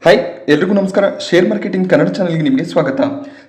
Hi ಎಲ್ರಿಗೂ ನಮಸ್ಕಾರ. Share marketing Kannada ಚಾನಲ್ಗೆ ನಿಮಗೆ ಸ್ವಾಗತ.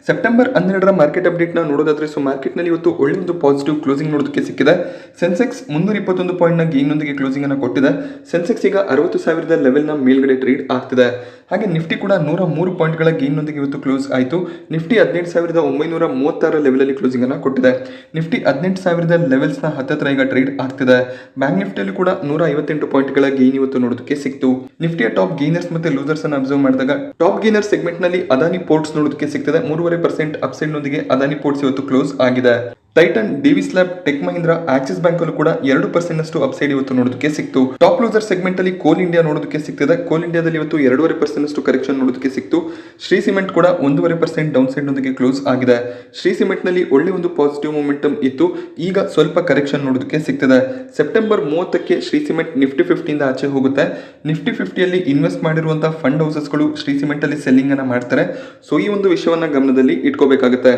ಸೆಪ್ಟೆಂಬರ್ 12ರ ಮಾರ್ಕೆಟ್ ಅಪ್ಡೇಟ್ನ ನೋಡೋದಾದ್ರೆ ಮಾರ್ಕೆಟ್ನಲ್ಲಿ ಇವತ್ತು ಒಳ್ಳೆ ಒಂದು ಪಾಸಿಟಿವ್ ಕ್ಲೋಸಿಂಗ್ ನೋಡೋದಕ್ಕೆ ಸಿಕ್ಕಿದೆ. ಸೆನ್ಸೆಕ್ಸ್ 321 ಪಾಯಿಂಟ್ನ ಗೇನ್ನೊಂದಿಗೆ ಕ್ಲೋಸಿಂಗ್ ಅನ್ನು ಕೊಟ್ಟಿದೆ. ಸೆನ್ಸೆಕ್ಸ್ ಈಗ 60,000 ಲೆವೆಲ್ನ ಮೇಲ್ಗಡೆ ಟ್ರೇಡ್ ಆಗ್ತಿದೆ. ಹಾಗೆ ನಿಫ್ಟಿ ಕೂಡ 103 ಪಾಯಿಂಟ್ಗಳ ಗೇನ್ನೊಂದಿಗೆ ಇವತ್ತು ಕ್ಲೋಸ್ ಆಯಿತು. ನಿಫ್ಟಿ 18,936 ಲೆವೆಲಲ್ಲಿ ಕ್ಲೋಸಿಂಗ್ ಅನ್ನು ಕೊಟ್ಟಿದೆ. ನಿಫ್ಟಿ 18,000 ಲೆವೆಲ್ಸ್ನ ಹತ್ತಿರ ಈಗ ಟ್ರೇಡ್ ಆಗ್ತಿದೆ. ಬ್ಯಾಂಕ್ ನಿಫ್ಟಿಯಲ್ಲಿ ಕೂಡ 158 ಪಾಯಿಂಟ್ಗಳ ಗೇನ್ ಇವತ್ತು ನೋಡೋದಕ್ಕೆ ಸಿಕ್ತು. ನಿಫ್ಟಿಯ ಟಾಪ್ ಗೇನರ್ಸ್ ಮತ್ತೆ ಲೂಸರ್ಸ್ ಅನ್ನು ಅಬ್ಸರ್ವ್ ಮಾಡಿದಾಗ ಟಾಪ್ ಗೇನರ್ ಸೆಗ್ಮೆಂಟ್ ನಲ್ಲಿ ಅದಾನಿ ಪೋರ್ಟ್ಸ್ ನೋಡೋದಕ್ಕೆ ಸಿಗ್ತದೆ. 3.5% ಅಪ್ಸೈಡ್ ನೊಂದಿಗೆ ಅದಾನಿ ಪೋರ್ಟ್ಸ್ ಇವತ್ತು ಕ್ಲೋಸ್ ಆಗಿದೆ. Tighten, Divi's lab, tech Mahindra, Axis bank ಅಲ್ಲೂ ಕೂಡ 2% ನಷ್ಟು ಅಪ್ಸೈಡ್ ಇವತ್ತು ನೋಡೋದಕ್ಕೆ ಸಿಕ್ತು. ಟಾಪ್ ಲೂಸರ್ ಸೆಗ್ಮೆಂಟ್ ಅಲ್ಲಿ ಕೋಲ್ ಇಂಡಿಯಾ ನೋಡೋದಕ್ಕೆ ಸಿಗ್ತದೆ. ಕೋಲ್ ಇಂಡಿಯಾದಲ್ಲಿ ಇವತ್ತು 2.5% ನಷ್ಟು ಕರೆಕ್ಷನ್ ನೋಡೋದಕ್ಕೆ ಸಿಕ್ತು. ಶ್ರೀ ಸಿಮೆಂಟ್ ಕೂಡ 1.5% ಡೌನ್ ಸೈಡ್ ನೊಂದಿಗೆ ಕ್ಲೋಸ್ ಆಗಿದೆ. ಶ್ರೀ ಸಿಮೆಂಟ್ ನಲ್ಲಿ ಒಳ್ಳೆ ಒಂದು ಪಾಸಿಟಿವ್ ಮೊಮೆಂಟಮ್ ಇತ್ತು. ಈಗ ಸ್ವಲ್ಪ ಕರೆಕ್ಷನ್ ನೋಡೋದಕ್ಕೆ ಸಿಗ್ತದೆ. ಸೆಪ್ಟೆಂಬರ್ 30ಕ್ಕೆ ಶ್ರೀ ಸಿಮೆಂಟ್ ನಿಫ್ಟಿ 50 ಇಂದ ಆಚೆ ಹೋಗುತ್ತೆ. ನಿಫ್ಟಿ 50ಯಲ್ಲಿ ಇನ್ವೆಸ್ಟ್ ಮಾಡಿರುವಂತಹ ಫಂಡ್ ಹೌಸಸ್ಗಳು ಶ್ರೀ ಸಿಮೆಂಟ್ ಅಲ್ಲಿ ಸೆಲ್ಲಿಂಗ್ ಅನ್ನ ಮಾಡ್ತಾರೆ. ಸೊ ಈ ಒಂದು ವಿಷಯವನ್ನ ಗಮನದಲ್ಲಿ ಇಟ್ಕೋಬೇಕಾಗುತ್ತೆ.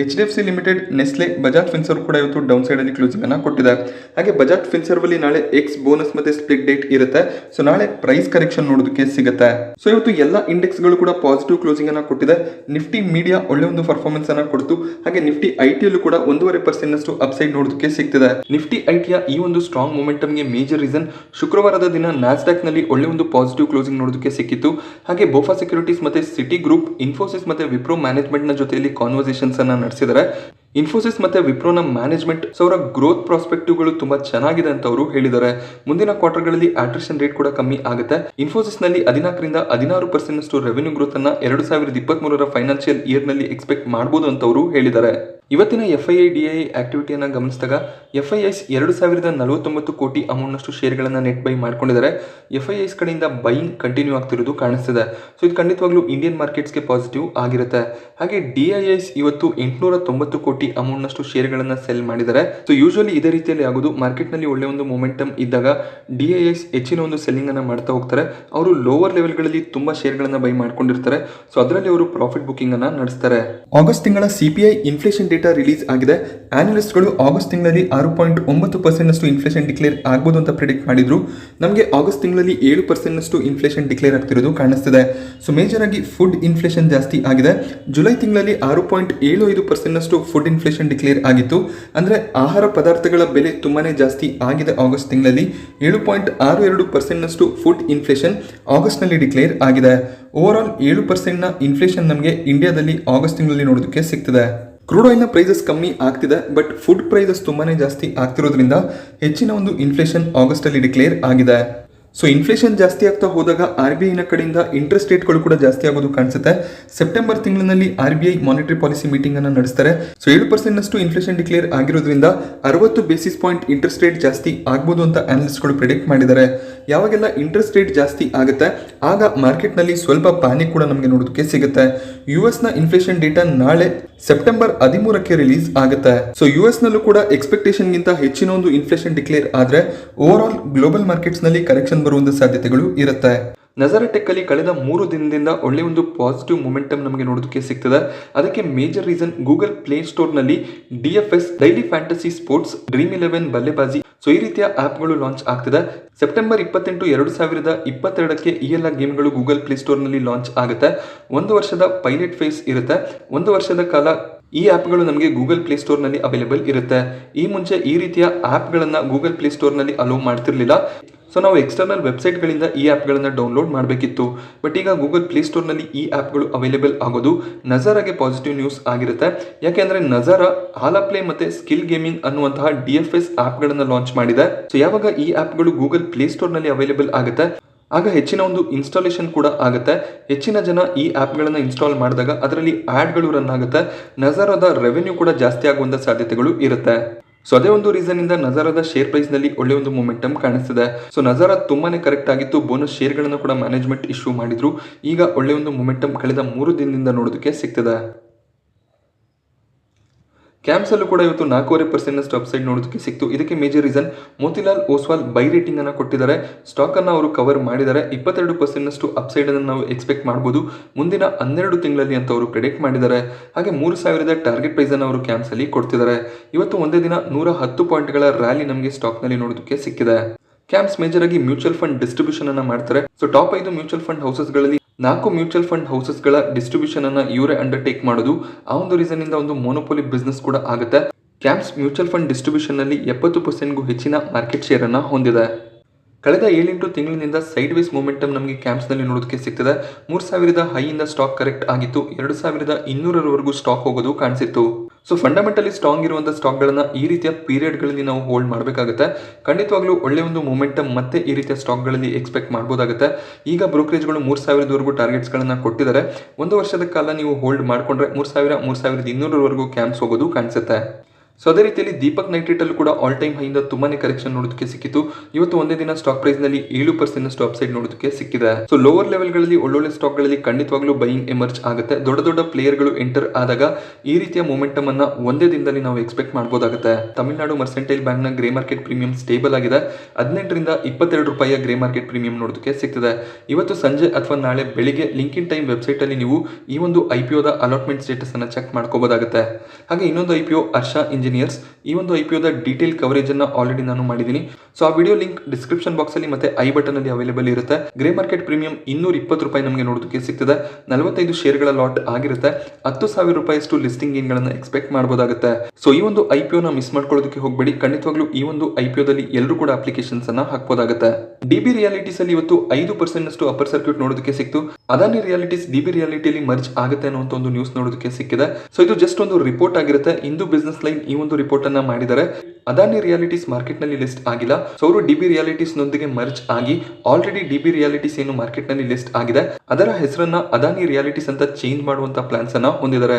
HDFC limited, Nestle, Bajaj Finserv ಕೂಡ ಇವತ್ತು ಡೌನ್ ಸೈಡ್ ಅಲ್ಲಿ ಕ್ಲೋಸಿಂಗ್ ಅನ್ನ ಕೊಟ್ಟಿದೆ. ಹಾಗೆ ಬಜಾಜ್ ಫಿನ್ಸರ್ವ್ ಅಲ್ಲಿ ನಾಳೆ ಎಕ್ಸ್ ಬೋನಸ್ ಮತ್ತೆ ಸ್ಪ್ಲಿಟ್ ಡೇಟ್ ಇರುತ್ತೆ. ಸೊ ನಾಳೆ ಪ್ರೈಸ್ ಕರೆಕ್ಷನ್ ನೋಡೋದಕ್ಕೆ ಸಿಗುತ್ತೆ. ಸೊ ಇವತ್ತು ಎಲ್ಲ ಇಂಡೆಕ್ಸ್ ಗಳು ಕೂಡ ಪಾಸಿಟಿವ್ ಕ್ಲೋಸಿಂಗ್ ಅನ್ನ ಕೊಟ್ಟಿದೆ. ನಿಫ್ಟಿ ಮೀಡಿಯಾ ಒಳ್ಳೆ ಒಂದು ಪರ್ಫಾರ್ಮೆನ್ಸ್ ಅನ್ನ ಕೊಡ್ತು. ಹಾಗೆ ನಿಫ್ಟಿ ಐಟಿಯಲ್ಲೂ ಕೂಡ 1.5% ನಷ್ಟು ಅಪ್ಸೈಡ್ ನೋಡೋದಕ್ಕೆ ಸಿಗ್ತಿದೆ. ನಿಫ್ಟಿ ಐಟಿಯ ಈ ಒಂದು ಸ್ಟ್ರಾಂಗ್ ಮೊಮೆಂಟಮ್ ಗೆ ಮೇಜರ್ ರೀಸನ್ ಶುಕ್ರವಾರದ ದಿನ ನ್ಯಾಸ್ಡಾಕ್ ನಲ್ಲಿ ಒಳ್ಳೆ ಒಂದು ಪಾಸಿಟಿವ್ ಕ್ಲೋಸಿಂಗ್ ನೋಡೋದಕ್ಕೆ ಸಿಕ್ಕಿತ್ತು. ಹಾಗೆ ಬೋಫಾ ಸೆಕ್ಯೂರಿಟೀಸ್ ಮತ್ತೆ ಸಿಟಿ ಗ್ರೂಪ್, ಇನ್ಫೋಸಿಸ್ ಮತ್ತೆ ವಿಪ್ರೋ ಮ್ಯಾನೇಜ್ಮೆಂಟ್ ನ ಜೊತೆಯಲ್ಲಿ ಕಾನ್ವರ್ಸೇಷನ್ಸ್ ಅನ್ನ ನಡೆಸಿದ್ದಾರೆ. ಇನ್ಫೋಸಿಸ್ ಮತ್ತೆ ವಿಪ್ರೋನ ಮ್ಯಾನೇಜ್ಮೆಂಟ್ ಅವರ ಗ್ರೋತ್ ಪ್ರಾಸ್ಪೆಕ್ಟಿವ್ಗಳು ತುಂಬಾ ಚೆನ್ನಾಗಿದೆ ಅಂತ ಅವರು ಹೇಳಿದ್ದಾರೆ. ಮುಂದಿನ ಕ್ವಾರ್ಟರ್ಗಳಲ್ಲಿ ಅಟ್ರಿಷನ್ ರೇಟ್ ಕೂಡ ಕಮ್ಮಿ ಆಗುತ್ತೆ. ಇನ್ಫೋಸಿಸ್ ನಲ್ಲಿ 14ರಿಂದ 16% ನಷ್ಟು ರೆವೆನ್ಯೂ ಗ್ರೋತ್ ಅನ್ನ 2023ರ ಫೈನಾನ್ಷಿಯಲ್ ಇಯರ್ ನಲ್ಲಿ ಎಕ್ಸ್ಪೆಕ್ಟ್ ಮಾಡಬಹುದು ಅಂತ ಅವರು ಹೇಳಿದ್ದಾರೆ. ಇವತ್ತಿನ FII/DII ಆಕ್ಟಿವಿಟಿಯನ್ನ ಗಮನಿಸಿದಾಗ FIIs 2,049 ಕೋಟಿ ಅಮೌಂಟ್ ನಷ್ಟು ಶೇರ್ಗಳನ್ನ ನೆಟ್ ಬೈ ಮಾಡ್ಕೊಂಡಿದ್ದಾರೆ. FIIs ಕಡೆಯಿಂದ ಬೈಯಿಂಗ್ ಕಂಟಿನ್ಯೂ ಆಗ್ತಿರೋದು ಕಾಣಿಸ್ತಿದೆ. ಸೊ ಇದು ಖಂಡಿತವಾಗ್ಲೂ ಇಂಡಿಯನ್ ಮಾರ್ಕೆಟ್ಸ್ಗೆ ಪಾಸಿಟಿವ್ ಆಗಿರುತ್ತೆ. ಹಾಗೆ DIIs ಇವತ್ತು 890 ಕೋಟಿ ಅಮೌಂಟ್ ನಷ್ಟು ಶೇರ್ಗಳನ್ನ ಸೆಲ್ ಮಾಡಿದ್ದಾರೆ. ಸೊ ಯೂಶುವಲಿ ಇದೇ ರೀತಿಯಲ್ಲಿ ಆಗೋದು. ಮಾರ್ಕೆಟ್ ನಲ್ಲಿ ಒಳ್ಳೆ ಒಂದು ಮೊಮೆಂಟಮ್ ಇದ್ದಾಗ DIIs ಹೆಚ್ಚಿನ ಒಂದು ಸೆಲ್ಲಿಂಗ್ ಅನ್ನ ಮಾಡ್ತಾ ಹೋಗ್ತಾರೆ. ಅವರು ಲೋವರ್ ಲೆವೆಲ್ಗಳಲ್ಲಿ ತುಂಬಾ ಶೇರ್ಗಳನ್ನ ಬೈ ಮಾಡ್ಕೊಂಡಿರ್ತಾರೆ. ಸೊ ಅದರಲ್ಲಿ ಅವರು ಪ್ರಾಫಿಟ್ ಬುಕಿಂಗ್ ಅನ್ನ ನಡೆಸ್ತಾರೆ. ಆಗಸ್ಟ್ ತಿಂಗಳ CPI ಇನ್ಫ್ಲೇಷನ್ ಡೇಟಾ ರಿಲೀಸ್ ಆಗಿದೆ. ಆನಲಿಸ್ಟ್ಗಳು ಆಗಸ್ಟ್ ತಿಂಗಳಲ್ಲಿ 6.9% ನಷ್ಟು ಇನ್ಫ್ಲೇಷನ್ ಡಿಕ್ಲೇರ್ ಆಗ್ಬೋದು ಅಂತ ಪ್ರಿಡಿಕ್ಟ್ ಮಾಡಿದ್ರು. ನಮಗೆ ಆಗಸ್ಟ್ ತಿಂಗಳಲ್ಲಿ 7% ನಷ್ಟು ಇನ್ಫ್ಲೇಷನ್ ಡಿಕ್ಲೇರ್ ಆಗ್ತಿರೋದು ಕಾಣಿಸ್ತಿದೆ. ಸೊ ಮೇಜರ್ ಆಗಿ ಫುಡ್ ಇನ್ಫ್ಲೇಷನ್ ಜಾಸ್ತಿ ಆಗಿದೆ. ಜುಲೈ ತಿಂಗಳಲ್ಲಿ 6.75% ನಷ್ಟು ಫುಡ್ ಇನ್ಫ್ಲೇಷನ್ ಡಿಕ್ಲೇರ್ ಆಗಿತ್ತು. ಅಂದ್ರೆ ಆಹಾರ ಪದಾರ್ಥಗಳ ಬೆಲೆ ತುಂಬಾನೇ ಜಾಸ್ತಿ ಆಗಿದೆ. ಆಗಸ್ಟ್ ತಿಂಗಳಲ್ಲಿ 7.62% ನಷ್ಟು ಫುಡ್ ಇನ್ಫ್ಲೇಷನ್ ಆಗಸ್ಟ್ ನಲ್ಲಿ ಡಿಕ್ಲೇರ್ ಆಗಿದೆ. ಓವರ್ ಆಲ್ 7% ನ ಇನ್ಫ್ಲೇಷನ್ ನಮಗೆ ಇಂಡಿಯಾದಲ್ಲಿ ಆಗಸ್ಟ್ ತಿಂಗಳಲ್ಲಿ ನೋಡೋದಕ್ಕೆ ಸಿಗ್ತದೆ. ಕ್ರೂಡ್ ಆಯಿಲ್ ನ ಪ್ರೈಸಸ್ ಕಮ್ಮಿ ಆಗ್ತಿದೆ, ಬಟ್ ಫುಡ್ ಪ್ರೈಸಸ್ ತುಂಬಾನೇ ಜಾಸ್ತಿ ಆಗ್ತಿರೋದ್ರಿಂದ ಹೆಚ್ಚಿನ ಒಂದು ಇನ್ಫ್ಲೇಷನ್ ಆಗಸ್ಟ್ ಅಲ್ಲಿ ಡಿಕ್ಲೇರ್ ಆಗಿದೆ. ಸೊ ಇನ್ಫ್ಲೇಷನ್ ಜಾಸ್ತಿ ಆಗ್ತಾ ಹೋದಾಗ RBI ನ ಕಡೆಯಿಂದ ಇಂಟ್ರೆಸ್ಟ್ ರೇಟ್ಗಳು ಕೂಡ ಜಾಸ್ತಿ ಆಗೋದು ಕಾಣಿಸುತ್ತೆ. ಸೆಪ್ಟೆಂಬರ್ ತಿಂಗಳಿನಲ್ಲಿ RBI ಮಾನಿಟರಿ ಪಾಲಿಸಿ ಮೀಟಿಂಗ್ ಅನ್ನು ನಡೆಸ್ತಾರೆ. ಸೊ 7% ನಷ್ಟು ಇನ್ಫ್ಲೇಷನ್ ಡಿಕ್ಲೇರ್ ಆಗಿರೋದ್ರಿಂದ 60 ಬೇಸಿಸ್ ಪಾಯಿಂಟ್ ಇಂಟ್ರೆಸ್ಟ್ ರೇಟ್ ಜಾಸ್ತಿ ಆಗ್ಬೋದು ಅಂತ ಅನಲಿಸ್ಟ್ಗಳು ಪ್ರಿಡಿಕ್ಟ್ ಮಾಡಿದ್ದಾರೆ. ಯಾವಾಗೆಲ್ಲ ಇಂಟ್ರೆಸ್ಟ್ ರೇಟ್ ಜಾಸ್ತಿ ಆಗುತ್ತೆ ಆಗ ಮಾರ್ಕೆಟ್ ನಲ್ಲಿ ಸ್ವಲ್ಪ ಪ್ಯಾನಿಕ್ ಕೂಡ ನಮಗೆ ನೋಡೋದಕ್ಕೆ ಸಿಗುತ್ತೆ. US ನ ಇನ್ಫ್ಲೇಷನ್ ಡೇಟಾ ನಾಳೆ ಸೆಪ್ಟೆಂಬರ್ 13ಕ್ಕೆ ರಿಲೀಸ್ ಆಗುತ್ತೆ. ಸೊ US ನಲ್ಲೂ ಕೂಡ ಎಕ್ಸ್ಪೆಕ್ಟೇಷನ್ ಗಿಂತ ಹೆಚ್ಚಿನ ಒಂದು ಇನ್ಫ್ಲೇಷನ್ ಡಿಕ್ಲೇರ್ ಆದ್ರೆ ಓವರ್ ಆಲ್ ಗ್ಲೋಬಲ್ ಮಾರ್ಕೆಟ್ಸ್ ನಲ್ಲಿ ಕರೆಕ್ಷನ್ ಬರುವಂತ ಸಾಧ್ಯತೆಗಳು ಇರುತ್ತೆ. ನಜಾರಾ ಟೆಕ್ ಅಲ್ಲಿ ಕಳೆದ 3 ದಿನದಿಂದ ಒಳ್ಳೆ ಒಂದು ಪಾಸಿಟಿವ್ ಮೊಮೆಂಟಮ್ ನಮಗೆ ನೋಡೋದಕ್ಕೆ ಸಿಗ್ತದೆ. ಅದಕ್ಕೆ major reason Google Play Store ನಲ್ಲಿ DFS, daily fantasy sports, Dream 11 Ballebaazi, so ಈ ರೀತಿಯ ಆಪ್ಗಳು ಲಾಂಚ್ ಆಗ್ತಿದೆ. ಸೆಪ್ಟೆಂಬರ್ 28, 2022ಕ್ಕೆ ಈ ಎಲ್ಲ ಗೇಮ್ಗಳು ಗೂಗಲ್ ಪ್ಲೇ ಸ್ಟೋರ್ ನಲ್ಲಿ ಲಾಂಚ್ ಆಗುತ್ತೆ. 1 ವರ್ಷದ ಪೈಲಟ್ ಫೇಸ್ ಇರುತ್ತೆ. 1 ವರ್ಷದ ಕಾಲ ಈ ಆಪ್ಗಳು ನಮಗೆ ಗೂಗಲ್ ಪ್ಲೇ ಸ್ಟೋರ್ ನಲ್ಲಿ ಅವೈಲೇಬಲ್ ಇರುತ್ತೆ. ಈ ಮುಂಚೆ ಈ ರೀತಿಯ ಆಪ್ಗಳನ್ನ ಗೂಗಲ್ ಪ್ಲೇ ಸ್ಟೋರ್ ನಲ್ಲಿ ಅಲೋ ಮಾಡ್ತಿರ್ಲಿಲ್ಲ. ಸೊ ನಾವು ಎಕ್ಸ್ಟರ್ನಲ್ ವೆಬ್ಸೈಟ್ಗಳಿಂದ ಈ ಆ್ಯಪ್ಗಳನ್ನು ಡೌನ್ಲೋಡ್ ಮಾಡಬೇಕಿತ್ತು. ಬಟ್ ಈಗ ಗೂಗಲ್ ಪ್ಲೇ ಸ್ಟೋರ್ನಲ್ಲಿ ಈ ಆ್ಯಪ್ಗಳು ಅವೈಲೇಬಲ್ ಆಗೋದು ನಜಾರಾಗೆ ಪಾಸಿಟಿವ್ ನ್ಯೂಸ್ ಆಗಿರುತ್ತೆ. ಯಾಕೆಂದರೆ ನಜಾರಾ ಹಾಲಾ ಪ್ಲೇ ಮತ್ತು ಸ್ಕಿಲ್ ಗೇಮಿಂಗ್ ಅನ್ನುವಂತಹ DFS ಆ್ಯಪ್ಗಳನ್ನು ಲಾಂಚ್ ಮಾಡಿದೆ. ಸೊ ಯಾವಾಗ ಈ ಆ್ಯಪ್ಗಳು ಗೂಗಲ್ ಪ್ಲೇ ಸ್ಟೋರ್ನಲ್ಲಿ ಅವೈಲೇಬಲ್ ಆಗುತ್ತೆ ಆಗ ಹೆಚ್ಚಿನ ಒಂದು ಇನ್ಸ್ಟಾಲೇಷನ್ ಕೂಡ ಆಗುತ್ತೆ. ಹೆಚ್ಚಿನ ಜನ ಈ ಆ್ಯಪ್ಗಳನ್ನು ಇನ್ಸ್ಟಾಲ್ ಮಾಡಿದಾಗ ಅದರಲ್ಲಿ ಆ್ಯಡ್ಗಳು ರನ್ ಆಗುತ್ತೆ. ನಜಾರಾದ ರೆವೆನ್ಯೂ ಕೂಡ ಜಾಸ್ತಿ ಆಗುವಂಥ ಸಾಧ್ಯತೆಗಳು ಇರುತ್ತೆ. ಸೊ ಅದೇ ಒಂದು ರೀಸನ್ ಇಂದ ನಜಾರಾದ ಶೇರ್ ಪ್ರೈಸ್ ನಲ್ಲಿ ಒಳ್ಳೆ ಒಂದು ಮೊಮೆಂಟಮ್ ಕಾಣಿಸ್ತಿದೆ. ಸೊ ನಜಾರಾ ತುಂಬಾನೇ ಕರೆಕ್ಟ್ ಆಗಿತ್ತು. ಬೋನಸ್ ಶೇರ್ಗಳನ್ನು ಕೂಡ ಮ್ಯಾನೇಜ್ಮೆಂಟ್ ಇಶ್ಯೂ ಮಾಡಿದ್ರು. ಈಗ ಒಳ್ಳೆ ಒಂದು ಮೊಮೆಂಟಮ್ ಕಳೆದ 3 ದಿನದಿಂದ ನೋಡೋದಕ್ಕೆ ಸಿಗ್ತದೆ. ಕ್ಯಾಮ್ಸ್ ಅಲ್ಲೂ ಕೂಡ ಇವತ್ತು 4.5% ನಷ್ಟು ಅಪ್ಸೈಡ್ ನೋಡೋದಕ್ಕೆ ಸಿಕ್ತು. ಇದಕ್ಕೆ major reason Motilal Oswal by rating ಅನ್ನು ಕೊಟ್ಟಿದ್ದಾರೆ. ಸ್ಟಾಕ್ ಅನ್ನು ಅವರು ಕವರ್ ಮಾಡಿದ್ದಾರೆ. 22% ನಷ್ಟು ಅಪ್ಸೈಡ್ ಅನ್ನು ನಾವು ಎಕ್ಸ್ಪೆಕ್ಟ್ ಮಾಡಬಹುದು ಮುಂದಿನ 12 ತಿಂಗಳಲ್ಲಿ ಅಂತ ಅವರು ಪ್ರಿಡಿಕ್ಟ್ ಮಾಡಿದ್ದಾರೆ. ಹಾಗೆ 3,000 ಟಾರ್ಗೆಟ್ ಪ್ರೈಸ್ ಅನ್ನು ಅವರು ಕ್ಯಾಮ್ಸ್ ಅಲ್ಲಿ ಕೊಡ್ತಿದ್ದಾರೆ. ಇವತ್ತು ಒಂದೇ ದಿನ 110 ಪಾಯಿಂಟ್ಗಳ ರ್ಯಾಲಿ ನಮಗೆ ಸ್ಟಾಕ್ ನಲ್ಲಿ ನೋಡೋದಕ್ಕೆ ಸಿಕ್ಕಿದೆ. ಕ್ಯಾಮ್ಸ್ ಮೇಜರ್ ಆಗಿ ಮ್ಯೂಚುವಲ್ ಫಂಡ್ ಡಿಸ್ಟ್ರಿಬ್ಯೂಷನ್ ಅನ್ನ ಮಾಡ್ತಾರೆ. So top 5 mutual fund houses ಗಳಲ್ಲಿ 4 ಮ್ಯೂಚುವಲ್ ಫಂಡ್ ಹೌಸಸ್ಗಳ ಡಿಸ್ಟ್ರಿಬ್ಯೂಷನ್ ಅನ್ನ ಇವರೇ ಅಂಡರ್ಟೇಕ್ ಮಾಡೋದು. ಆ ಒಂದು ರೀಸನ್ ಇಂದ ಒಂದು ಮೋನೋಪೋಲಿ ಬಿಸ್ನೆಸ್ ಕೂಡ ಆಗುತ್ತೆ. ಕ್ಯಾಂಪ್ಸ್ ಮ್ಯೂಚುವಲ್ ಫಂಡ್ ಡಿಸ್ಟ್ರಿಬ್ಯೂಷನ್ ನಲ್ಲಿ 70%ಗೂ ಹೆಚ್ಚಿನ ಮಾರ್ಕೆಟ್ ಶೇರ್ ಅನ್ನ ಹೊಂದಿದೆ. ಕಳೆದ 7-8 ತಿಂಗಳಿನಿಂದ ಸೈಡ್ ವೇಸ್ ಮೊಮೆಂಟಮ್ ನಮಗೆ ಕ್ಯಾಂಪ್ಸ್ ನಲ್ಲಿ ನೋಡೋದಕ್ಕೆ ಸಿಗ್ತದೆ. 3000 ಹೈಯಿಂದ ಸ್ಟಾಕ್ ಕರೆಕ್ಟ್ ಆಗಿತ್ತು. 2200ರವರೆಗೂ ಸ್ಟಾಕ್ ಹೋಗೋದು ಕಾಣಿಸಿತ್ತು. ಸೊ ಫಂಡಮೆಂಟಲಿ ಸ್ಟ್ರಾಂಗ್ ಇರುವಂತಹ ಸ್ಟಾಕ್ ಗಳನ್ನ ಈ ರೀತಿಯ ಪೀರಿಯಡ್ ಗಳಲ್ಲಿ ನಾವು ಹೋಲ್ಡ್ ಮಾಡಬೇಕಾಗುತ್ತೆ. ಖಂಡಿತವಾಗ್ಲೂ ಒಳ್ಳೆ ಒಂದು ಮೊಮೆಂಟಮ್ ಮತ್ತೆ ಈ ರೀತಿಯ ಸ್ಟಾಕ್ ಗಳಲ್ಲಿ ಎಕ್ಸ್ಪೆಕ್ಟ್ ಮಾಡಬಹುದಾಗುತ್ತೆ. ಈಗ ಬ್ರೋಕರೇಜ್ಗಳು 3000ವರೆಗೂ ಟಾರ್ಗೆಟ್ಸ್ ಗಳನ್ನ ಕೊಟ್ಟಿದ್ದಾರೆ. ಒಂದು ವರ್ಷದ ಕಾಲ ನೀವು ಹೋಲ್ಡ್ ಮಾಡ್ಕೊಂಡ್ರೆ 3200ವರೆಗೂ ಕ್ಯಾಂಪ್ಸ್ ಹೋಗೋದು ಕಾಣಿಸುತ್ತೆ. ಸೊ ಅದೇ ರೀತಿಯಲ್ಲಿ ದೀಪಕ್ ನೈಟ್ರೇಟ್ ಅಲ್ಲೂ ಕೂಡ ಆಲ್ ಟೈಮ್ ಹೈಯಿಂದ ತುಂಬಾನೇ ಕರೆಕ್ಷನ್ ನೋಡೋದಕ್ಕೆ ಸಿಕ್ಕಿತ್ತು. ಇವತ್ತು ಒಂದೇ ದಿನ ಸ್ಟಾಕ್ ಪ್ರೈಸ್ ನಲ್ಲಿ 7% ಅಪ್ಸೈಡ್ ನೋಡೋದಕ್ಕೆ ಸಿಕ್ಕಿದೆ. ಸೊ ಲೋವರ್ ಲೆವೆಲ್ ಗಳಲ್ಲಿ ಒಳ್ಳೊಳ್ಳೆ ಸ್ಟಾಕ್ ಗಳಲ್ಲಿ ಖಂಡಿತವಾಗ್ಲೂ ಬೈಯಿಂಗ್ ಎಮರ್ಜ್ ಆಗುತ್ತೆ. ದೊಡ್ಡ ದೊಡ್ಡ ಪ್ಲೇಯರ್ ಗಳು ಎಂಟರ್ ಆದಾಗ ಈ ರೀತಿಯ ಮೊಮೆಂಟಮ್ ಅನ್ನ ಒಂದೇ ದಿನದಲ್ಲಿ ನಾವು ಎಕ್ಸ್ಪೆಕ್ಟ್ ಮಾಡಬಹುದಾಗುತ್ತೆ. ತಮಿಳುನಾಡು ಮರ್ಸೆಂಟೈಲ್ ಬ್ಯಾಂಕ್ ನ ಗ್ರೇ ಮಾರ್ಕೆಟ್ ಪ್ರೀಮಿಯಂ ಸ್ಟೇಬಲ್ ಆಗಿದೆ. 18ರಿಂದ 22 ರೂಪಾಯಿಯ ಗ್ರೇ ಮಾರ್ಕೆಟ್ ಪ್ರೀಮಿಯಂ ನೋಡೋದಕ್ಕೆ ಸಿಗ್ತದೆ. ಇವತ್ತು ಸಂಜೆ ಅಥವಾ ನಾಳೆ ಬೆಳಿಗ್ಗೆ ಲಿಂಕಿನ್ ಟೈಮ್ ವೆಬ್ಸೈಟ್ ಅಲ್ಲಿ ನೀವು ಈ ಒಂದು ಐಪಿಒದ ಅಲಾಟ್ಮೆಂಟ್ ಸ್ಟೇಟಸ್ ಅನ್ನ ಚೆಕ್ ಮಾಡ್ಕೋಬಹುದಾಗುತ್ತೆ. ಹಾಗೆ ಇನ್ನೊಂದು ಐಪಿಒ ಹರ್ಷ ಈ ಒಂದು ಐಪಿಒದ ಡೀಟೇಲ್ ಕವರೇಜ್ ಅನ್ನ ಆಲ್ರೆಡಿ ನಾನು ಮಾಡಿದ್ದೀನಿ. ಸೊ ಆ ವಿಡಿಯೋ ಲಿಂಕ್ ಡಿಸ್ಕ್ರಿಪ್ಷನ್ ಬಾಕ್ಸ್ ಅಲ್ಲಿ ಮತ್ತೆ ಐ ಬಟನ್ ಅಲ್ಲಿ ಅವೈಲೇಬಲ್ ಇರುತ್ತೆ. ಗ್ರೇ ಮಾರ್ಕೆಟ್ ಪ್ರೀಮಿಯಂ 220 ರೂಪಾಯಿ ನಮಗೆ ನೋಡೋದಕ್ಕೆ ಸಿಗ್ತದೆ. 45 ಶೇರ್ಗಳ ಲಾಟ್ ಆಗಿರುತ್ತೆ. 10,000 ರೂಪಾಯಿಯಷ್ಟು ಲಿಸ್ಟಿಂಗ್ ಗೇನ್ ಗಳನ್ನ ಎಕ್ಸ್ಪೆಕ್ಟ್ ಮಾಡಬಹುದಾಗುತ್ತೆ. ಸೊ ಈ ಒಂದು ಐಪಿಒ ನ ಮಿಸ್ ಮಾಡ್ಕೊಳ್ಳೋದಕ್ಕೆ ಹೋಗಬೇಡಿ. ಖಂಡಿತವಾಗ್ಲೂ ಈ ಒಂದು ಐಪಿಒದಲ್ಲಿ ಎಲ್ಲರೂ ಕೂಡ ಅಪ್ಲಿಕೇಶನ್ಸ್ ಅನ್ನ ಹಾಕಬಹುದಾಗುತ್ತೆ. ಡಿಬಿ ರಿಯಾಲಿಟೀಸ್ ಅಲ್ಲಿ ಇವತ್ತು 5% ಅಷ್ಟು ಅಪ್ಪರ್ ಸರ್ಕ್ಯೂಟ್ ನೋಡೋದಕ್ಕೆ ಸಿಕ್ತು. ಅದಾನಿ ರಿಯಾಲಿಟೀಸ್ ಡಿಬಿ ರಿಯಾಲಿಟಿಯಲ್ಲಿ ಮರ್ಜ್ ಆಗುತ್ತೆ ಅನ್ನುವಂತ ಒಂದು ನ್ಯೂಸ್ ನೋಡೋದಕ್ಕೆ ಸಿಕ್ಕಿದೆ. ಸೊ ಇದು ಜಸ್ಟ್ ಒಂದು ರಿಪೋರ್ಟ್ ಆಗಿರುತ್ತೆ. ಇಂದು ಬಿಸ್ನೆಸ್ ಲೈನ್ ಈ ಒಂದು ರಿಪೋರ್ಟ್ ಅನ್ನ ಮಾಡಿದ್ದಾರೆ. ಅದಾನಿ ರಿಯಾಲಿಟೀಸ್ ಮಾರ್ಕೆಟ್ ನಲ್ಲಿ ಲಿಸ್ಟ್ ಆಗಿಲ್ಲ. ಸೊ ಅವರು ಡಿಬಿ ರಿಯಾಲಿಟೀಸ್ ನೊಂದಿಗೆ ಮರ್ಜ್ ಆಗಿ ಆಲ್ರೆಡಿ ಡಿಬಿ ರಿಯಾಲಿಟೀಸ್ ಏನು ಮಾರ್ಕೆಟ್ ನಲ್ಲಿ ಲಿಸ್ಟ್ ಆಗಿದೆ ಅದರ ಹೆಸರನ್ನ ಅದಾನಿ ರಿಯಾಲಿಟೀಸ್ ಅಂತ ಚೇಂಜ್ ಮಾಡುವಂತ ಪ್ಲಾನ್ಸ್ ಅನ್ನ ಹೊಂದಿದ್ದಾರೆ.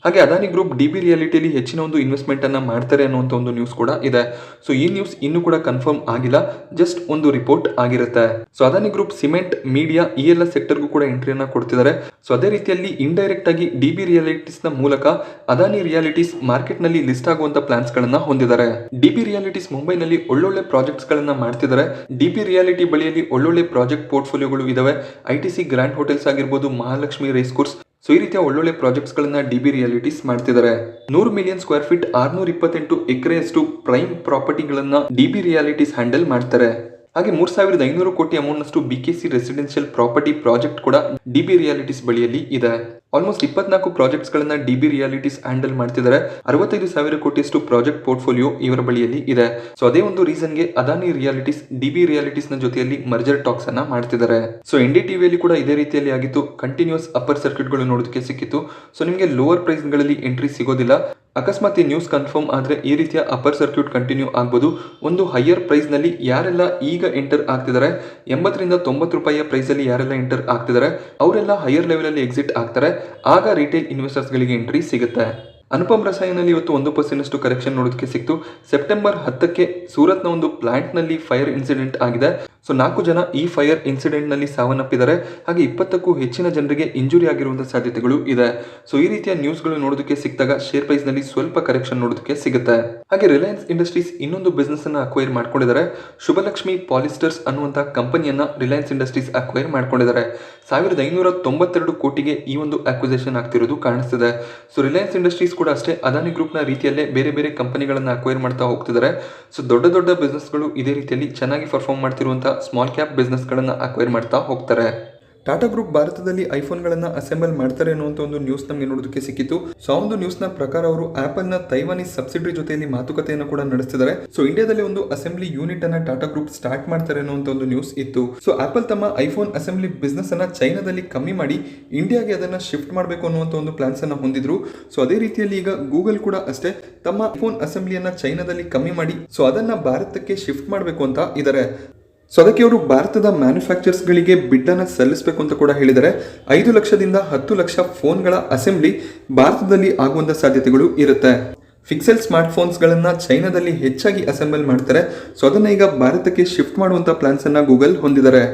ಹಾಗೆ ಅದಾನಿ ಗ್ರೂಪ್ ಡಿಬಿ ರಿಯಾಲಿಟಿಯಲ್ಲಿ ಹೆಚ್ಚಿನ ಒಂದು ಇನ್ವೆಸ್ಟ್ಮೆಂಟ್ ಅನ್ನ ಮಾಡ್ತಾರೆ ಅನ್ನುವಂತ ಒಂದು ನ್ಯೂಸ್ ಕೂಡ ಇದೆ. ಸೊ ಈ ನ್ಯೂಸ್ ಇನ್ನೂ ಕೂಡ ಕನ್ಫರ್ಮ್ ಆಗಿಲ್ಲ, ಜಸ್ಟ್ ಒಂದು ರಿಪೋರ್ಟ್ ಆಗಿರುತ್ತೆ. So Adani group cement, media ಈ ಎಲ್ಲ ಸೆಕ್ಟರ್ಗೂ ಕೂಡ ಎಂಟ್ರಿಯನ್ನ ಕೊಡ್ತಿದ್ದಾರೆ. ಸೊ ಅದೇ ರೀತಿಯಲ್ಲಿ ಇಂಡೈರೆಕ್ಟ್ ಆಗಿ ಡಿಬಿ ರಿಯಾಲಿಟೀಸ್ ನ ಮೂಲಕ ಅದಾನಿ ರಿಯಾಲಿಟೀಸ್ ಮಾರ್ಕೆಟ್ ನಲ್ಲಿ ಲಿಸ್ಟ್ ಆಗುವಂತ ಪ್ಲಾನ್ಸ್ ಗಳನ್ನ ಹೊಂದಿದ್ದಾರೆ. ಡಿಬಿ ರಿಯಾಲಿಟೀಸ್ ಮುಂಬೈನಲ್ಲಿ ಒಳ್ಳೊಳ್ಳೆ ಪ್ರಾಜೆಕ್ಟ್ಸ್ ಗಳನ್ನ ಮಾಡ್ತಿದ್ದಾರೆ. ಡಿಬಿ ರಿಯಾಲಿಟಿ ಬಳಿಯಲ್ಲಿ ಒಳ್ಳೊಳ್ಳೆ ಪ್ರಾಜೆಕ್ಟ್ ಪೋರ್ಟ್ಫೋಲಿಯೋಗಳು ಇದಾವೆ. ಐಟಿಸಿ ಗ್ರ್ಯಾಂಡ್ ಹೋಟೆಲ್ಸ್ ಆಗಿರ್ಬೋದು, ಮಹಾಲಕ್ಷ್ಮಿ ರೇಸ್ ಕೋರ್ಸ್, ಸೊ ಈ ರೀತಿಯ ಒಳ್ಳೊಳ್ಳೆ ಪ್ರಾಜೆಕ್ಟ್ಸ್ ಗಳನ್ನ ಡಿಬಿ ರಿಯಾಲಿಟೀಸ್ ಮಾಡ್ತಿದ್ದಾರೆ. 100 ಮಿಲಿಯನ್ ಸ್ಕ್ವೇರ್ ಫೀಟ್ 628 ಎಕರೆಯಷ್ಟು ಪ್ರೈಮ್ ಪ್ರಾಪರ್ಟಿಗಳನ್ನ ಡಿಬಿ ರಿಯಾಲಿಟೀಸ್ ಹ್ಯಾಂಡಲ್ ಮಾಡ್ತಾರೆ. ಹಾಗೆ 3,500 ಕೋಟಿ ಅಮೌಂಟ್ ನಷ್ಟು ಬಿಕೆಸಿ ರೆಸಿಡೆನ್ಷಿಯಲ್ ಪ್ರಾಪರ್ಟಿ ಪ್ರಾಜೆಕ್ಟ್ ಕೂಡ ಡಿಬಿ ರಿಯಾಲಿಟೀಸ್ ಬಳಿಯಲ್ಲಿ ಇದೆ. ಆಲ್ಮೋಸ್ಟ್ 24 ಪ್ರಾಜೆಕ್ಟ್ಸ್ ಗಳನ್ನ ಡಿಬಿ ರಿಯಾಲಿಟೀಸ್ ಹ್ಯಾಂಡಲ್ ಮಾಡ್ತಿದ್ದಾರೆ. 65,000 ಕೋಟಿಯಷ್ಟು ಪ್ರಾಜೆಕ್ಟ್ ಪೋರ್ಟ್ಫೋಲಿಯೋ ಇವರ ಬಳಿಯಲ್ಲಿ ಇದೆ. ಸೊ ಅದೇ ಒಂದು ರೀಸನ್ ಗೆ ಅದಾನಿ ರಿಯಾಲಿಟೀಸ್ ಡಿಬಿ ರಿಯಾಲಿಟೀಸ್ ನ ಜೊತೆಯಲ್ಲಿ ಮರ್ಜರ್ ಟಾಕ್ಸ್ ಅನ್ನ ಮಾಡ್ತಿದ್ದಾರೆ. ಸೊ NDTV ಕೂಡ ಇದೇ ರೀತಿಯಲ್ಲಿ ಆಗಿತ್ತು. ಕಂಟಿನ್ಯೂಸ್ ಅಪ್ಪರ್ ಸರ್ಕ್ಯೂಟ್ ಗಳು ನೋಡೋದಕ್ಕೆ ಸಿಕ್ಕಿತ್ತು. ಸೊ ನಿಮಗೆ ಲೋವರ್ ಪ್ರೈಸ್ ಗಳಲ್ಲಿ ಎಂಟ್ರಿ ಸಿಗೋದಿಲ್ಲ. ಅಕಸ್ಮಾತ್ ಈ ನ್ಯೂಸ್ ಕನ್ಫರ್ಮ್ ಆದ್ರೆ ಈ ರೀತಿಯ ಅಪ್ಪರ್ ಸರ್ಕ್ಯೂಟ್ ಕಂಟಿನ್ಯೂ ಆಗಬಹುದು. ಒಂದು ಹೈಯರ್ ಪ್ರೈಸ್ ನಲ್ಲಿ ಯಾರೆಲ್ಲ ಈಗ ಎಂಟರ್ ಆಗ್ತಿದ್ದಾರೆ, 80ರಿಂದ 90 ರೂಪಾಯಿಯ ಪ್ರೈಸ್ ಅಲ್ಲಿ ಯಾರೆಲ್ಲ ಎಂಟರ್ ಆಗ್ತಿದ್ದಾರೆ ಅವರೆಲ್ಲ ಹೈಯರ್ ಲೆವೆಲ್ ಅಲ್ಲಿ ಎಕ್ಸಿಟ್ ಆಗ್ತಾರೆ. ಆಗ ರಿಟೇಲ್ ಇನ್ವೆಸ್ಟರ್ಸ್ ಗಳಿಗೆ ಎಂಟ್ರಿ ಸಿಗುತ್ತೆ. ಅನುಪಮ್ ರಸಾಯನಲ್ಲಿ ಇವತ್ತು 1% ಅಷ್ಟು ಕರೆಕ್ಷನ್ ನೋಡೋದಕ್ಕೆ ಸಿಕ್ತು. ಸೆಪ್ಟೆಂಬರ್ 10ಕ್ಕೆ ಸೂರತ್ನ ಒಂದು ಪ್ಲಾಂಟ್ ನಲ್ಲಿ ಫೈರ್ ಇನ್ಸಿಡೆಂಟ್ ಆಗಿದೆ. ಸೊ 4 ಜನ ಈ ಫೈರ್ ಇನ್ಸಿಡೆಂಟ್ ನಲ್ಲಿ ಸಾವನ್ನಪ್ಪಿದ್ದಾರೆ. ಹಾಗೆ 20ಕ್ಕೂ ಹೆಚ್ಚಿನ ಜನರಿಗೆ ಇಂಜುರಿ ಆಗಿರುವಂತಹ ಸಾಧ್ಯತೆಗಳು ಇದೆ. ಸೊ ಈ ರೀತಿಯ ನ್ಯೂಸ್ ಗಳು ನೋಡೋದಕ್ಕೆ ಸಿಕ್ಕಿದಾಗ ಶೇರ್ ಪ್ರೈಸ್ ನಲ್ಲಿ ಸ್ವಲ್ಪ ಕರೆಕ್ಷನ್ ನೋಡೋದಕ್ಕೆ ಸಿಗುತ್ತೆ. ಹಾಗೆ ರಿಲಯನ್ಸ್ ಇಂಡಸ್ಟ್ರೀಸ್ ಇನ್ನೊಂದು ಬಿಸ್ನೆಸ್ ಅನ್ನ ಅಕ್ವೈರ್ ಮಾಡ್ಕೊಂಡಿದ್ದಾರೆ. ಶುಭಲಕ್ಷ್ಮಿ ಪಾಲಿಸ್ಟರ್ಸ್ ಅನ್ನುವಂತಹ ಕಂಪನಿಯನ್ನ ರಿಲಯನ್ಸ್ ಇಂಡಸ್ಟ್ರೀಸ್ ಅಕ್ವೈರ್ ಮಾಡ್ಕೊಂಡಿದ್ದಾರೆ. 1,592 ಕೋಟಿಗೆ ಈ ಒಂದು ಅಕ್ವಿಸಿಷನ್ ಆಗ್ತಿರೋದು ಕಾಣಿಸ್ತಿದೆ. ಸೊ ರಿಲಯನ್ಸ್ ಇಂಡಸ್ಟ್ರೀಸ್ ಕೂಡ ಅಷ್ಟೇ ಅದಾನಿ ಗ್ರೂಪ್ ನ ರೀತಿಯಲ್ಲೇ ಬೇರೆ ಬೇರೆ ಕಂಪನಿಗಳನ್ನ ಅಕ್ವೈರ್ ಮಾಡ್ತಾ ಹೋಗ್ತಿದ್ದಾರೆ. ಸೊ ದೊಡ್ಡ ದೊಡ್ಡ ಬಿಸ್ನೆಸ್ ಗಳು ಇದೇ ರೀತಿಯಲ್ಲಿ ಚೆನ್ನಾಗಿ ಪರ್ಫಾರ್ಮ್ ಮಾಡ್ತಿರುವಂತಹ ಸ್ಮಾಲ್ ಕ್ಯಾಪ್ ಬಿಸ್ನೆಸ್ ಗಳನ್ನ ಅಕ್ವೈರ್ ಮಾಡ್ತಾ ಹೋಗ್ತಾರೆ. ಟಾಟಾ ಗ್ರೂಪ್ ಭಾರತದಲ್ಲಿ ಐಫೋನ್ಗಳನ್ನು ಅಸೆಂಬಲ್ ಮಾಡ್ತಾರೆ ಅನ್ನುವಂಥ ಒಂದು ನ್ಯೂಸ್ ನಮಗೆ ನೋಡೋದಕ್ಕೆ ಸಿಕ್ಕಿತ್ತು. ಸೊ ಆ ಒಂದು ನ್ಯೂಸ್ನ ಪ್ರಕಾರ ಅವರು ಆಪಲ್ನ ತೈವಾನೀಸ್ ಸಬ್ಸಿಡರಿ ಜೊತೆಯಲ್ಲಿ ಮಾತುಕತೆಯನ್ನು ಕೂಡ ನಡೆಸ್ತಿದ್ದಾರೆ. ಸೊ ಇಂಡಿಯಾದಲ್ಲಿ ಒಂದು ಅಸೆಂಬ್ಲಿ ಯೂನಿಟ್ ಅನ್ನ ಟಾಟಾ ಗ್ರೂಪ್ ಸ್ಟಾರ್ಟ್ ಮಾಡ್ತಾರೆ ಅನ್ನುವಂಥ ಒಂದು ನ್ಯೂಸ್ ಇತ್ತು. ಸೊ ಆಪಲ್ ತಮ್ಮ ಐಫೋನ್ ಅಸೆಂಬ್ಲಿ ಬಿಸ್ನೆಸ್ ಅನ್ನ ಚೈನಾದಲ್ಲಿ ಕಮ್ಮಿ ಮಾಡಿ ಇಂಡಿಯಾಗೆ ಅದನ್ನ ಶಿಫ್ಟ್ ಮಾಡಬೇಕು ಅನ್ನುವಂಥ ಒಂದು ಪ್ಲಾನ್ಸ್ ಅನ್ನ ಹೊಂದಿದ್ರು. ಸೊ ಅದೇ ರೀತಿಯಲ್ಲಿ ಈಗ ಗೂಗಲ್ ಕೂಡ ಅಷ್ಟೇ ತಮ್ಮ ಐಫೋನ್ ಅಸೆಂಬ್ಲಿಯನ್ನ ಚೈನಾದಲ್ಲಿ ಕಮ್ಮಿ ಮಾಡಿ ಸೊ ಅದನ್ನ ಭಾರತಕ್ಕೆ ಶಿಫ್ಟ್ ಮಾಡಬೇಕು ಅಂತ ಇದ್ದಾರೆ. ಸೊ ಅದಕ್ಕೆ ಅವರು ಭಾರತದ ಮ್ಯಾನುಫ್ಯಾಕ್ಚರ್ಸ್ ಗಳಿಗೆ ಬಿಡ್ ಅನ್ನು ಸಲ್ಲಿಸಬೇಕು ಅಂತ ಕೂಡ ಹೇಳಿದ್ದಾರೆ. 5 ಲಕ್ಷದಿಂದ 10 ಲಕ್ಷ ಫೋನ್ಗಳ ಅಸೆಂಬ್ಲಿ ಭಾರತದಲ್ಲಿ ಆಗುವಂತ ಸಾಧ್ಯತೆಗಳು ಇರುತ್ತೆ. ಫಿಕ್ಸೆಲ್ ಸ್ಮಾರ್ಟ್ ಫೋನ್ಸ್ ಗಳನ್ನ ಚೈನಾದಲ್ಲಿ ಹೆಚ್ಚಾಗಿ ಅಸೆಂಬಲ್ ಮಾಡ್ತಾರೆ. ಸೊ ಅದನ್ನ ಈಗ ಭಾರತಕ್ಕೆ ಶಿಫ್ಟ್ ಮಾಡುವಂತ ಪ್ಲಾನ್ಸ್ ಅನ್ನ ಗೂಗಲ್ ಹೊಂದಿದ್ದಾರೆ.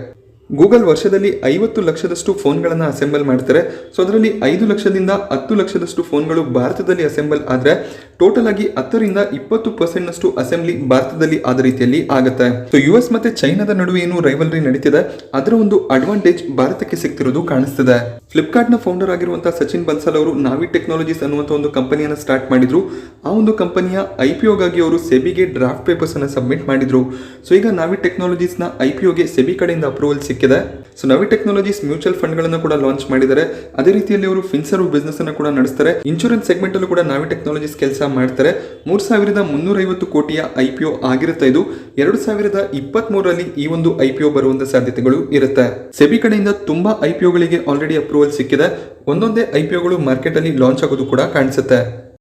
ಗೂಗಲ್ ವರ್ಷದಲ್ಲಿ 50 ಲಕ್ಷದಷ್ಟು ಫೋನ್ಗಳನ್ನು ಅಸೆಂಬಲ್ ಮಾಡ್ತಾರೆ. ಸೊ ಅದರಲ್ಲಿ 5 ಲಕ್ಷದಿಂದ 10 ಲಕ್ಷದಷ್ಟು ಫೋನ್ಗಳು ಭಾರತದಲ್ಲಿ ಅಸೆಂಬಲ್ ಆದ್ರೆ ಟೋಟಲ್ ಆಗಿ 10ರಿಂದ 20% ನಷ್ಟು ಅಸೆಂಬ್ಲಿ ಭಾರತದಲ್ಲಿ ಆದ ರೀತಿಯಲ್ಲಿ ಆಗುತ್ತೆ. ಸೊ US ಮತ್ತೆ ಚೈನಾದ ನಡುವೆ ಏನು ರೈವಲ್ರಿ ನಡೀತಿದೆ ಅದರ ಒಂದು ಅಡ್ವಾಂಟೇಜ್ ಭಾರತಕ್ಕೆ ಸಿಗ್ತಿರೋದು ಕಾಣಿಸ್ತಿದೆ. ಫ್ಲಿಪ್ಕಾರ್ಟ್ನ ಫೌಂಡರ್ ಆಗಿರುವಂತಹ ಸಚಿನ್ ಬನ್ಸಾಲ್ ಅವರು ನಾವಿ ಟೆಕ್ನಾಲಜೀಸ್ ಅನ್ನುವಂಥ ಒಂದು ಕಂಪನಿಯನ್ನು ಸ್ಟಾರ್ಟ್ ಮಾಡಿದ್ರು. ಆ ಒಂದು ಕಂಪನಿಯ IPOಗಾಗಿ ಅವರು ಸೆಬಿಗೆ ಡ್ರಾಫ್ಟ್ ಪೇಪರ್ಸ್ ಅನ್ನು ಸಬ್ಮಿಟ್ ಮಾಡಿದ್ರು. ಸೊ ಈಗ ನಾವಿ ಟೆಕ್ನಾಲಜೀಸ್ನ IPOಗೆ ಸೆಬಿ ಕಡೆಯಿಂದ ಅಪ್ರೂವಲ್ ಸಿಕ್ಕಿದೆ. ಸೊ ನಾವಿ ಟೆಕ್ನಾಲಜೀಸ್ ಮ್ಯೂಚುವಲ್ ಫಂಡ್ಗಳನ್ನು ಕೂಡ ಲಾಂಚ್ ಮಾಡಿದ್ದಾರೆ. ಅದೇ ರೀತಿಯಲ್ಲಿ ಅವರು ಫಿನ್ಸರ್ವ್ ಬಿಸ್ನೆಸ್ ಅನ್ನು ಕೂಡ ನಡೆಸ್ತಾರೆ. ಇನ್ಶೂರೆನ್ಸ್ ಸೆಗ್ಮೆಂಟ್ ಅಲ್ಲೂ ಕೂಡ ನಾವಿ ಟೆಕ್ನಾಲಜೀಸ್ ಕೆಲಸ ಮಾಡ್ತಾರೆ. 3,350 ಕೋಟಿಯ IPO ಆಗಿರುತ್ತೆ. ಇದು 2023ರಲ್ಲಿ ಈ ಒಂದು IPO ಬರುವಂತ ಸಾಧ್ಯತೆಗಳು ಇರುತ್ತೆ. ಸೆಬಿ ಕಡೆಯಿಂದ ತುಂಬಾ IPOಗಳಿಗೆ ಆಲ್ರೆಡಿ ಅಪ್ರೂವಲ್ ಸಿಕ್ಕಿದೆ. ಒಂದೊಂದೇ IPOಗಳು ಮಾರ್ಕೆಟ್ ಅಲ್ಲಿ ಲಾಂಚ್ ಆಗೋದು ಕೂಡ ಕಾಣಿಸುತ್ತೆ.